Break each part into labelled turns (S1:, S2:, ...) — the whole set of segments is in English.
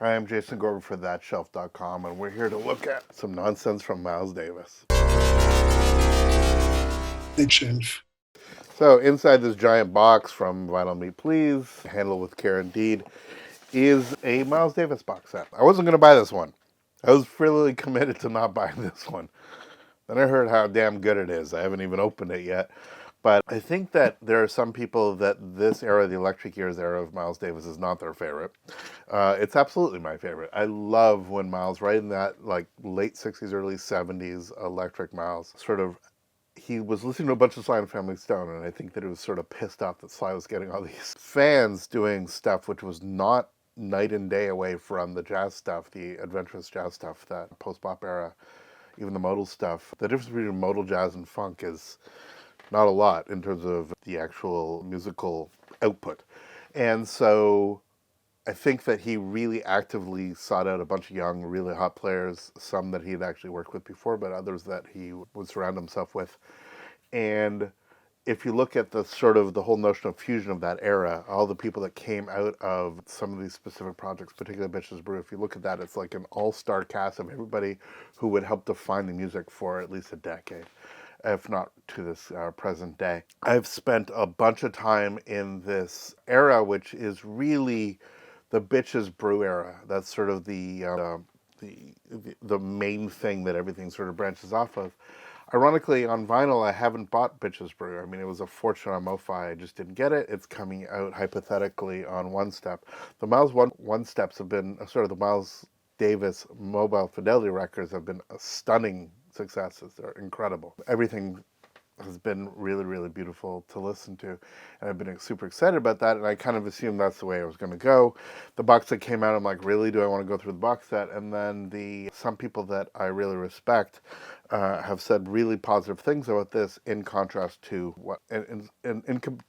S1: I am Jason Gorber for ThatShelf.com, and we're here to look at some nonsense from Miles Davis.
S2: Big shelf.
S1: So inside this giant box from Vinyl Me Please, handled with care indeed, is a Miles Davis box set. I wasn't going to buy this one. I was really committed to not buying this one. Then I heard how damn good it is. I haven't even opened it yet. But I think that there are some people that this era, the Electric Years era of Miles Davis, is not their favorite. It's absolutely my favorite. I love when Miles, right in that like late 60s, early 70s, Electric Miles, sort of, he was listening to a bunch of Sly and Family Stone, and I think that he was sort of pissed off that Sly was getting all these fans doing stuff which was not night and day away from the jazz stuff, the adventurous jazz stuff, that post-bop era, even the modal stuff. The difference between modal jazz and funk is not a lot in terms of the actual musical output. And so I think that he really actively sought out a bunch of young, really hot players, some that he had actually worked with before, but others that he would surround himself with. And if you look at the sort of the whole notion of fusion of that era, all the people that came out of some of these specific projects, particularly Bitches Brew, if you look at that, it's like an all-star cast of everybody who would help define the music for at least a decade, if not to this present day. I've spent a bunch of time in this era, which is really the Bitches Brew era. That's sort of the main thing that everything sort of branches off of. Ironically, on vinyl, I haven't bought Bitches Brew. I mean, it was a fortune on MoFi. I just didn't get it. It's coming out hypothetically on One Step. The Miles One Steps have been sort of the Miles Davis Mobile Fidelity records have been stunning successes. They're incredible. Everything has been really, really beautiful to listen to. And I've been super excited about that, and I kind of assumed that's the way I was going to go. The box set came out, I'm like, really, do I want to go through the box set? And then some people that I really respect have said really positive things about this in contrast to what, in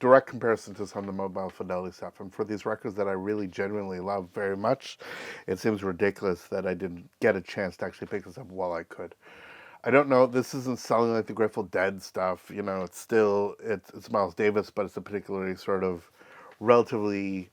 S1: direct comparison to some of the Mobile Fidelity stuff. And for these records that I really genuinely love very much, it seems ridiculous that I didn't get a chance to actually pick this up while I could. I don't know. This isn't selling like the Grateful Dead stuff. You know, it's Miles Davis, but it's a particularly sort of relatively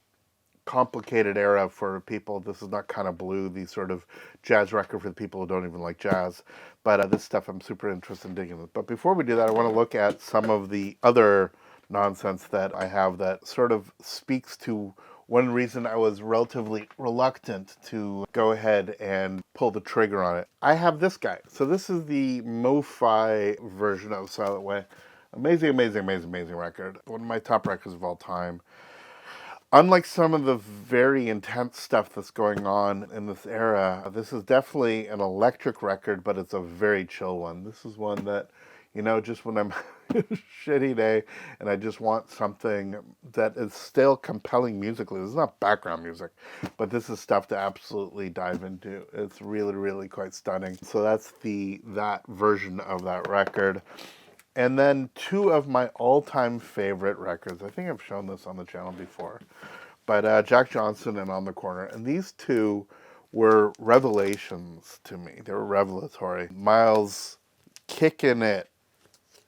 S1: complicated era for people. This is not kind of blue, the sort of jazz record for the people who don't even like jazz. But this stuff I'm super interested in digging. But before we do that, I want to look at some of the other nonsense that I have that sort of speaks to one reason I was relatively reluctant to go ahead and pull the trigger on it. I have this guy. So this is the MoFi version of Silent Way. Amazing, amazing, amazing, amazing record. One of my top records of all time. Unlike some of the very intense stuff that's going on in this era, this is definitely an electric record, but it's a very chill one. This is one that, you know, just when I'm a shitty day and I just want something that is still compelling musically. This is not background music, but this is stuff to absolutely dive into. It's really, really quite stunning. So that's that version of that record. And then two of my all-time favorite records. I think I've shown this on the channel before. But Jack Johnson and On the Corner. And these two were revelations to me. They were revelatory. Miles kicking it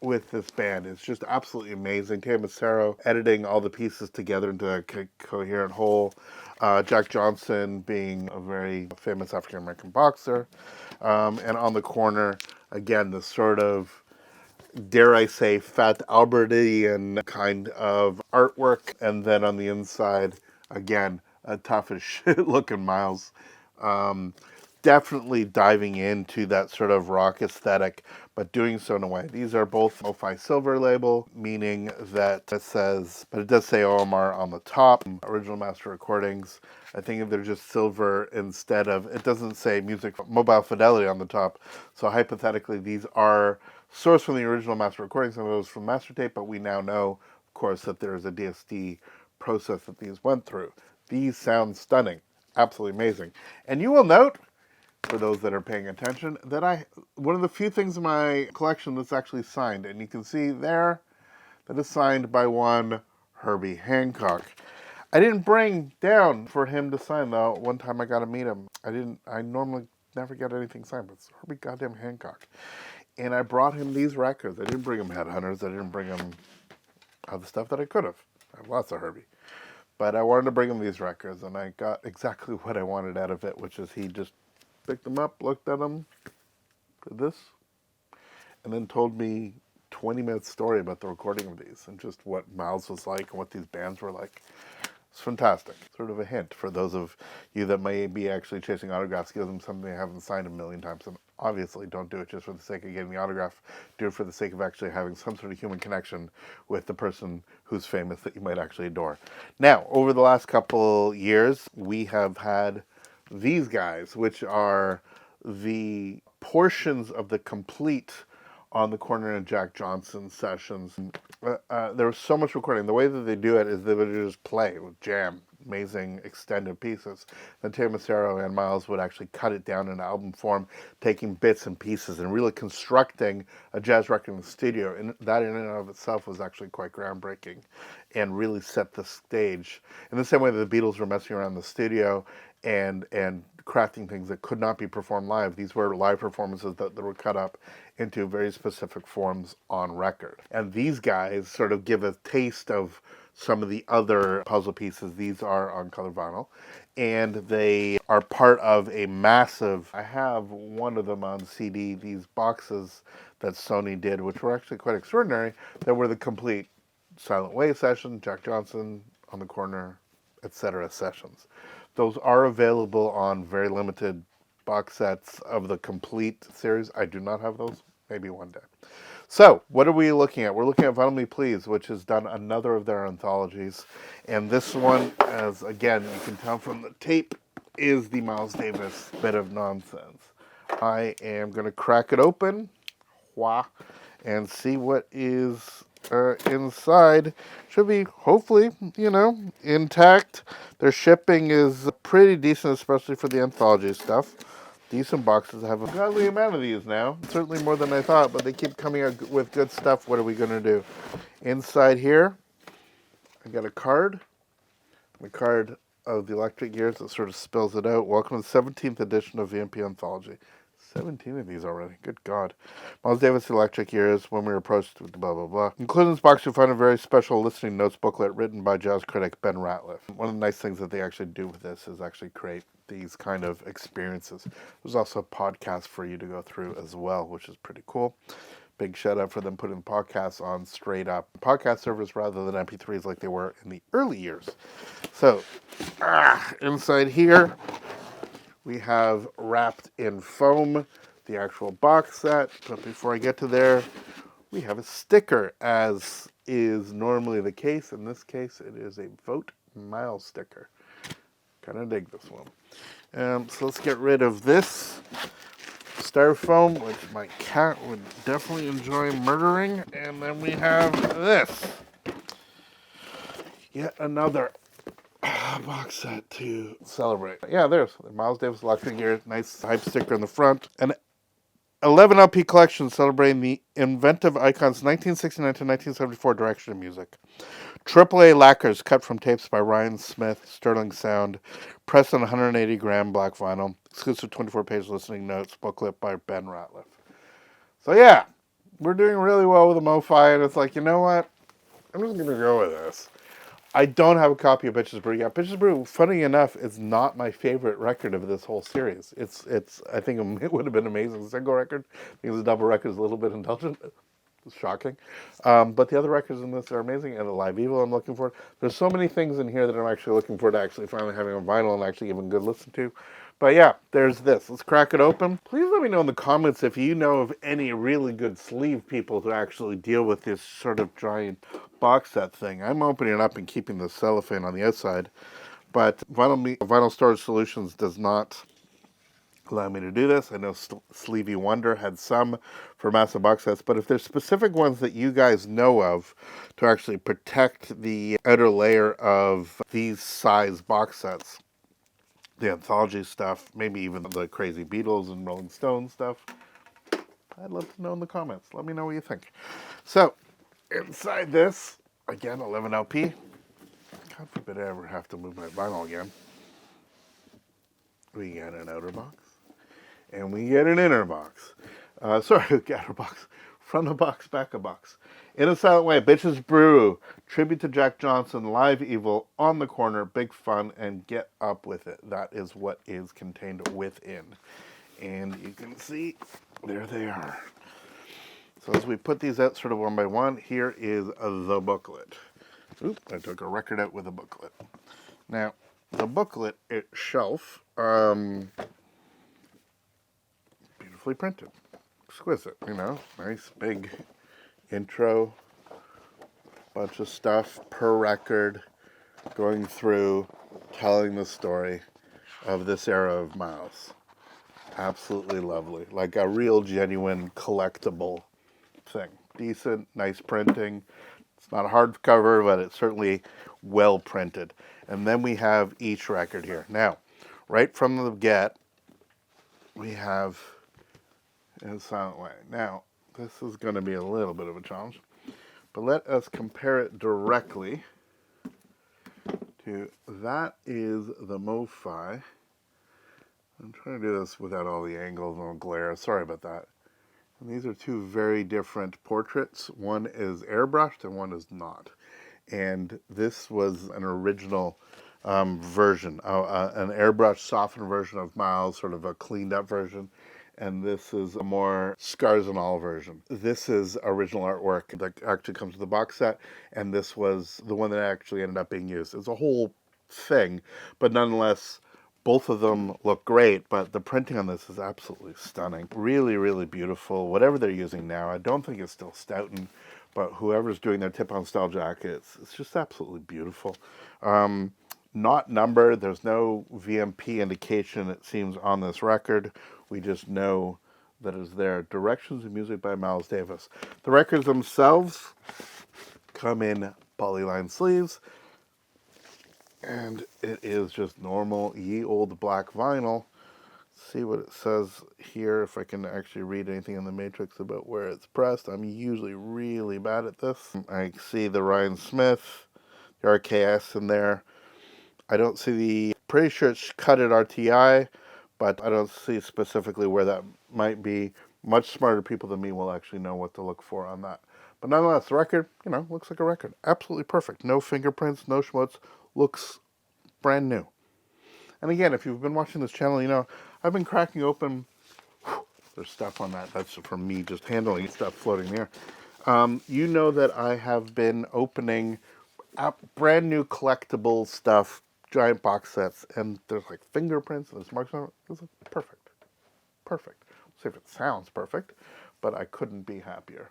S1: with this band is just absolutely amazing. Teo Macero editing all the pieces together into a coherent whole. Jack Johnson being a very famous African-American boxer. And On the Corner, again, the sort of, dare I say, Fat Albertian kind of artwork. And then on the inside, again, a tough as shit looking Miles. Definitely diving into that sort of rock aesthetic, but doing so in a way. These are both MoFi Silver label, meaning that it says, but it does say OMR on the top, original master recordings. I think if they're just silver instead of, it doesn't say music Mobile Fidelity on the top. So hypothetically, these are sourced from the original master recordings, some of those from master tape, but we now know, of course, that there is a DSD process that these went through. These sound stunning, absolutely amazing. And you will note, for those that are paying attention, that one of the few things in my collection that's actually signed, and you can see there that is signed by one Herbie Hancock. I didn't bring down for him to sign, though. One time I got to meet him. I normally never get anything signed, but it's Herbie goddamn Hancock. And I brought him these records. I didn't bring him Headhunters. I didn't bring him other stuff that I could have. I have lots of Herbie. But I wanted to bring him these records, and I got exactly what I wanted out of it, which is he just picked them up, looked at them, did this, and then told me 20-minute story about the recording of these and just what Miles was like and what these bands were like. It's fantastic. Sort of a hint for those of you that may be actually chasing autographs. Give them something they haven't signed a million times. And obviously, don't do it just for the sake of getting the autograph. Do it for the sake of actually having some sort of human connection with the person who's famous that you might actually adore. Now, over the last couple years, we have had these guys, which are the portions of the complete on the Corner and Jack Johnson sessions. There was so much recording. The way that they do it is they would just play, jam, amazing extended pieces. Then Terry Massaro and Miles would actually cut it down in album form, taking bits and pieces and really constructing a jazz record in the studio. And that in and of itself was actually quite groundbreaking and really set the stage. In the same way that the Beatles were messing around in the studio and crafting things that could not be performed live. These were live performances that were cut up into very specific forms on record. And these guys sort of give a taste of some of the other puzzle pieces. These are on color vinyl, and they are part of a massive, I have one of them on CD, these boxes that Sony did, which were actually quite extraordinary, that were the complete Silent Way session, Jack Johnson, On the Corner, etc. sessions. Those are available on very limited box sets of the complete series. I do not have those. Maybe one day. So, what are we looking at? We're looking at Vinyl Me Please, which has done another of their anthologies. And this one, as again, you can tell from the tape, is the Miles Davis Bit of Nonsense. I am going to crack it open and see what is inside. Should be, hopefully, intact. Their shipping is pretty decent, especially for the anthology stuff. Decent boxes. I have a godly amount of these now. Certainly more than I thought, but they keep coming out with good stuff. What are we going to do? Inside here, I got a card. The card of the Electric Years that sort of spells it out. Welcome to the 17th edition of VMP Anthology. 17 of these already. Good God. Miles Davis, Electric Years, When We Were Approached, blah, blah, blah. Included in this box, you'll find a very special listening notes booklet written by jazz critic Ben Ratliff. One of the nice things that they actually do with this is actually create these kind of experiences. There's also a podcast for you to go through as well, which is pretty cool. Big shout out for them putting podcasts on straight up podcast servers rather than MP3s like they were in the early years. So, inside here, we have wrapped in foam the actual box set. But before I get to there, we have a sticker, as is normally the case. In this case, it is a Vote Miles sticker. Kind of dig this one. So let's get rid of this styrofoam, which my cat would definitely enjoy murdering. And then we have this. Yet another box set to celebrate. Yeah, there's Miles Davis Electric Years. Nice hype sticker in the front. An 11 LP collection celebrating the inventive icons 1969 to 1974 direction of music. AAA lacquers cut from tapes by Ryan Smith, Sterling Sound, pressed on 180-gram black vinyl, exclusive 24-page listening notes booklet by Ben Ratliff. So yeah, we're doing really well with the MoFi, and it's like, you know what? I'm just going to go with this. I don't have a copy of Bitches Brew yet. Bitches Brew, funny enough, is not my favorite record of this whole series. It's. I think it would have been amazing as a single record. I think the double record is a little bit indulgent. It's shocking. But the other records in this are amazing. And the Live Evil I'm looking for. There's so many things in here that I'm actually looking forward to actually finally having on vinyl and actually giving a good listen to. But yeah, there's this. Let's crack it open. Please let me know in the comments if you know of any really good sleeve people to actually deal with this sort of giant box set thing. I'm opening it up and keeping the cellophane on the outside, but Vinyl Storage Solutions does not allow me to do this. I know Sleevey Wonder had some for massive box sets, but if there's specific ones that you guys know of to actually protect the outer layer of these size box sets, the anthology stuff, maybe even the crazy Beatles and Rolling Stones stuff, I'd love to know in the comments. Let me know what you think. So, inside this, again, 11 LP. God forbid I ever have to move my vinyl again. We get an outer box. And we get an inner box. Outer box. Front of box, back of box. In a Silent Way, Bitches Brew, tribute to Jack Johnson, live evil, on the corner, big fun, and get up with it. That is what is contained within. And you can see, there they are. So as we put these out sort of one by one, here is the booklet. Oop, I took a record out with a booklet. Now, the booklet itself, beautifully printed. Exquisite, you know, nice big intro, bunch of stuff per record, going through, telling the story of this era of Miles. Absolutely lovely, like a real genuine collectible thing. Decent, nice printing. It's not a hardcover, but it's certainly well printed. And then we have each record here. Now, right from the get, we have In a Silent Way. Now, this is going to be a little bit of a challenge, but let us compare it directly to, that is the MoFi. I'm trying to do this without all the angles and glare. Sorry about that. And these are two very different portraits. One is airbrushed and one is not. And this was an original version, an airbrushed softened version of Miles, sort of a cleaned up version. And this is a more scars and all version. This is original artwork that actually comes with the box set, and this was the one that actually ended up being used. It's a whole thing, but nonetheless, both of them look great, but the printing on this is absolutely stunning. Really, really beautiful. Whatever they're using now, I don't think it's still Stoughton, but whoever's doing their tip-on style jackets, it's just absolutely beautiful. Not numbered. There's no VMP indication, it seems, on this record. We just know that it's there. Directions and music by Miles Davis. The records themselves come in polyline sleeves, and it is just normal ye old black vinyl. Let's see what it says here, if I can actually read anything in the matrix about where it's pressed. I'm usually really bad at this. I see the Ryan Smith, the RKS in there. I don't see the, pretty sure it's cut at RTI, but I don't see specifically where that might be. Much smarter people than me will actually know what to look for on that. But nonetheless, the record, you know, looks like a record. Absolutely perfect. No fingerprints, no schmutz. Looks brand new. And again, if you've been watching this channel, you know, I've been cracking open, there's stuff on that. That's from me just handling stuff floating there. You know that I have been opening brand new collectible stuff, giant box sets, and there's like fingerprints and there's marks on it. It's like perfect. Perfect. Let's see if it sounds perfect, but I couldn't be happier.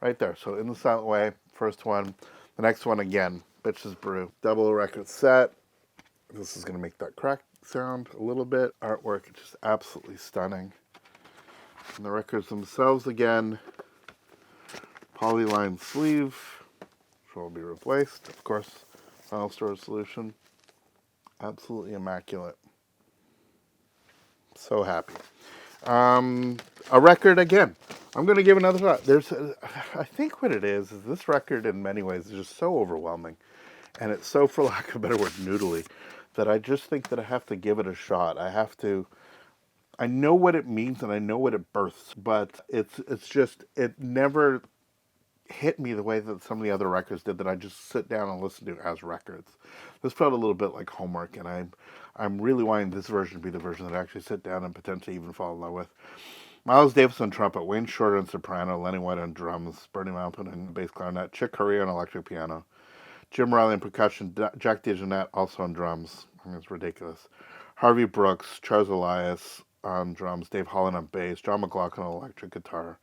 S1: Right there. So In the Silent Way, first one. The next one again, Bitches Brew. Double record set. This is going to make that crack sound a little bit. Artwork is just absolutely stunning. And the records themselves again, polyline sleeve, which will be replaced. Of course, final storage solution. Absolutely immaculate. So happy. A record again. I'm going to give another shot. I think what it is this record in many ways is just so overwhelming. And it's so, for lack of a better word, noodly, that I just think that I have to give it a shot. I know what it means and I know what it births, but it's just, it never hit me the way that some of the other records did that I just sit down and listen to as records. This felt a little bit like homework, and I'm really wanting this version to be the version that I actually sit down and potentially even fall in love with. Miles Davis on trumpet, Wayne Shorter on soprano, Lenny White on drums, Bernie Maupin on bass clarinet, Chick Corea on electric piano, Jim Riley on percussion, Jack DeJohnette also on drums. I mean, it's ridiculous. Harvey Brooks, Charles Elias on drums, Dave Holland on bass, John McLaughlin on electric guitar.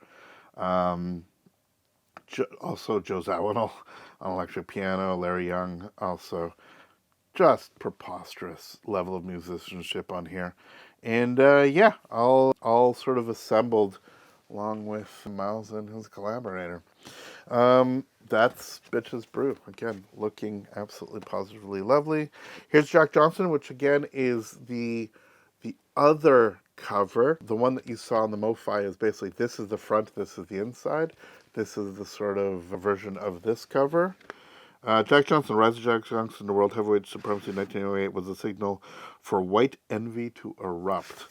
S1: Also Joe Zawinul on electric piano, Larry Young also. Just preposterous level of musicianship on here. And yeah, all sort of assembled along with Miles and his collaborator. That's Bitches Brew. Again, looking absolutely positively lovely. Here's Jack Johnson, which again is the other cover. The one that you saw on the MoFi is basically, this is the front, this is the inside. This is the sort of version of this cover. Jack Johnson, Rise of Jack Johnson to World Heavyweight Supremacy in 1908 was a signal for white envy to erupt.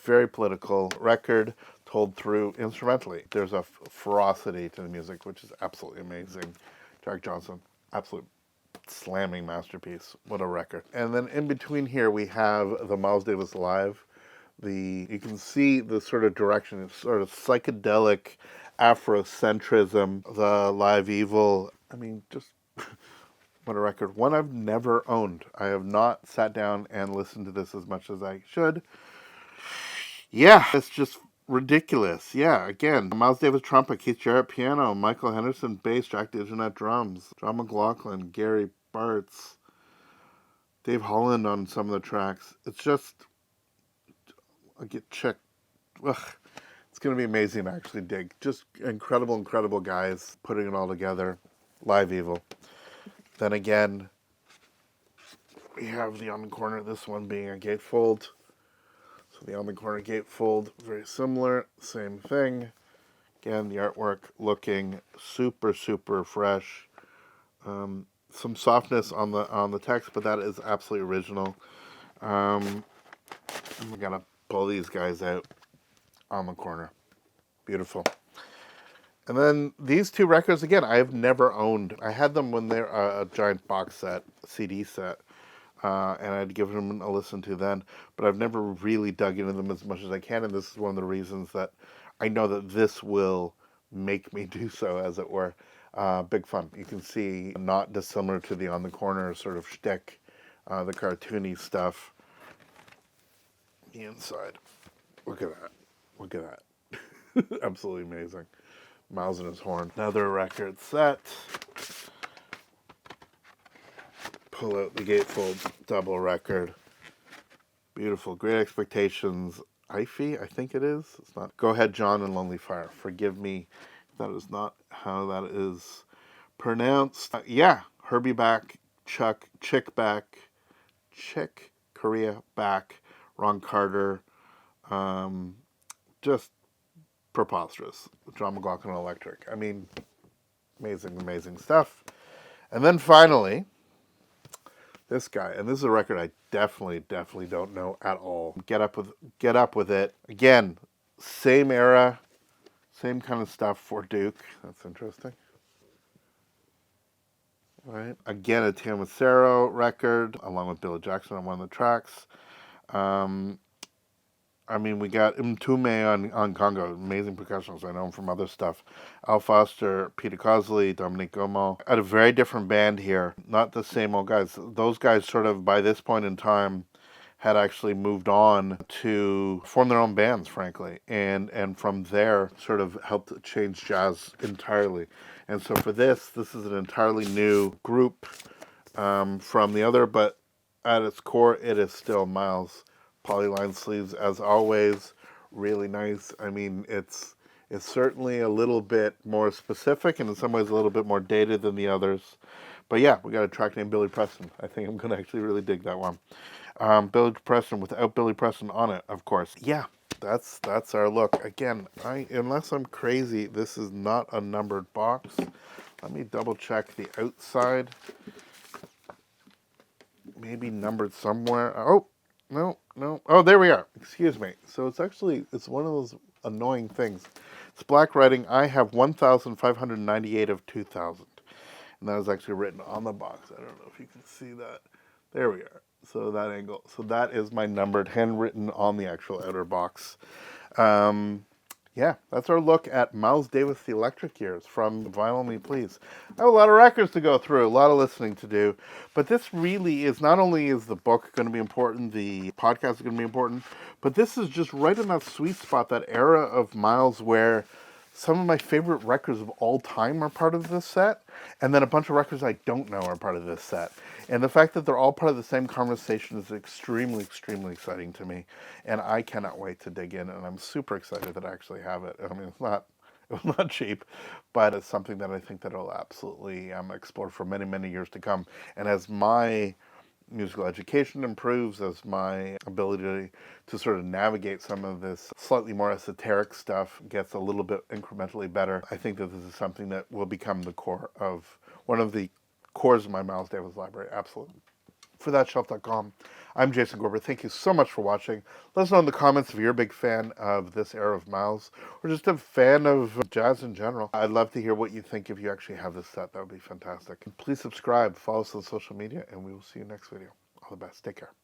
S1: Very political record, told through instrumentally. There's a ferocity to the music, which is absolutely amazing. Jack Johnson, absolute slamming masterpiece. What a record. And then in between here, we have the Miles Davis Live. You can see the sort of direction, it's sort of psychedelic Afrocentrism, the Live Evil. I mean, just what a record. One I've never owned. I have not sat down and listened to this as much as I should. Yeah, it's just ridiculous. Yeah, again, Miles Davis trumpet, Keith Jarrett piano, Michael Henderson bass, Jack DeJohnette drums, John McLaughlin, Gary Bartz, Dave Holland on some of the tracks. It's just, I get checked. Ugh. It's going to be amazing to actually dig. Just incredible, incredible guys putting it all together. Live Evil. Then again, we have the on the corner, this one being a gatefold. So the on the corner gatefold, very similar, same thing. Again, the artwork looking super, super fresh. Some softness on the text, but that is absolutely original. I'm going to pull these guys out on the corner. Beautiful. And then these two records, again, I have never owned. I had them when they're a giant box set, CD set, and I'd given them a listen to then, but I've never really dug into them as much as I can, and this is one of the reasons that I know that this will make me do so, as it were. Big fun. You can see not dissimilar to the On the Corner sort of shtick, the cartoony stuff. The inside. Look at that. Look at that. Absolutely amazing. Miles and his horn. Another record set. Pull out the gatefold double record. Beautiful. Great Expectations. Ify, I think it is. It's not. Go Ahead, John, and Lonely Fire. Forgive me. That is not how that is pronounced. Yeah. Herbie back. Chick back. Chick Corea back. Ron Carter. Just preposterous. John McLaughlin Electric. I mean, amazing, amazing stuff. And then finally, this guy, and this is a record I definitely don't know at all. Get Up With It. Again, same era, same kind of stuff for Duke. That's interesting. All right. Again, a Tim Macero record, along with Billy Jackson on one of the tracks. I mean, we got Mtume on Congo, amazing percussionist. I know him from other stuff. Al Foster, Peter Cosley, Dominique Gomo. At a very different band here, not the same old guys. Those guys sort of, by this point in time, had actually moved on to form their own bands, frankly. And from there, sort of helped change jazz entirely. And so for this is an entirely new group from the other, but at its core, it is still Miles. Polyline sleeves, as always, really nice. I mean, it's certainly a little bit more specific, and in some ways a little bit more dated than the others. But yeah, we got a track named Billy Preston. I think I'm going to actually really dig that one. Billy Preston without Billy Preston on it, of course. Yeah, that's our look. Again, unless I'm crazy, this is not a numbered box. Let me double check the outside. Maybe numbered somewhere. Oh. No. Oh, there we are. Excuse me. So it's one of those annoying things. It's black writing. I have 1,598 of 2,000. And that is actually written on the box. I don't know if you can see that. There we are. So that angle. So that is my numbered, handwritten on the actual outer box. Yeah, that's our look at Miles Davis, The Electric Years from Vinyl Me Please. I have a lot of records to go through, a lot of listening to do, but this really is, not only is the book going to be important, the podcast is going to be important, but this is just right in that sweet spot, that era of Miles where some of my favorite records of all time are part of this set, and then a bunch of records I don't know are part of this set. And the fact that they're all part of the same conversation is extremely, extremely exciting to me. And I cannot wait to dig in, and I'm super excited that I actually have it. I mean, it was not cheap, but it's something that I think that I'll absolutely explore for many, many years to come. And as my musical education improves, as my ability to sort of navigate some of this slightly more esoteric stuff gets a little bit incrementally better, I think that this is something that will become the core of one of the cores of my Miles Davis library. Absolutely. for thatshelf.com. I'm Jason Gorber. Thank you so much for watching. Let us know in the comments if you're a big fan of this era of mouths or just a fan of jazz in general. I'd love to hear what you think if you actually have this set. That would be fantastic. Please subscribe, follow us on social media, and we will see you next video. All the best. Take care.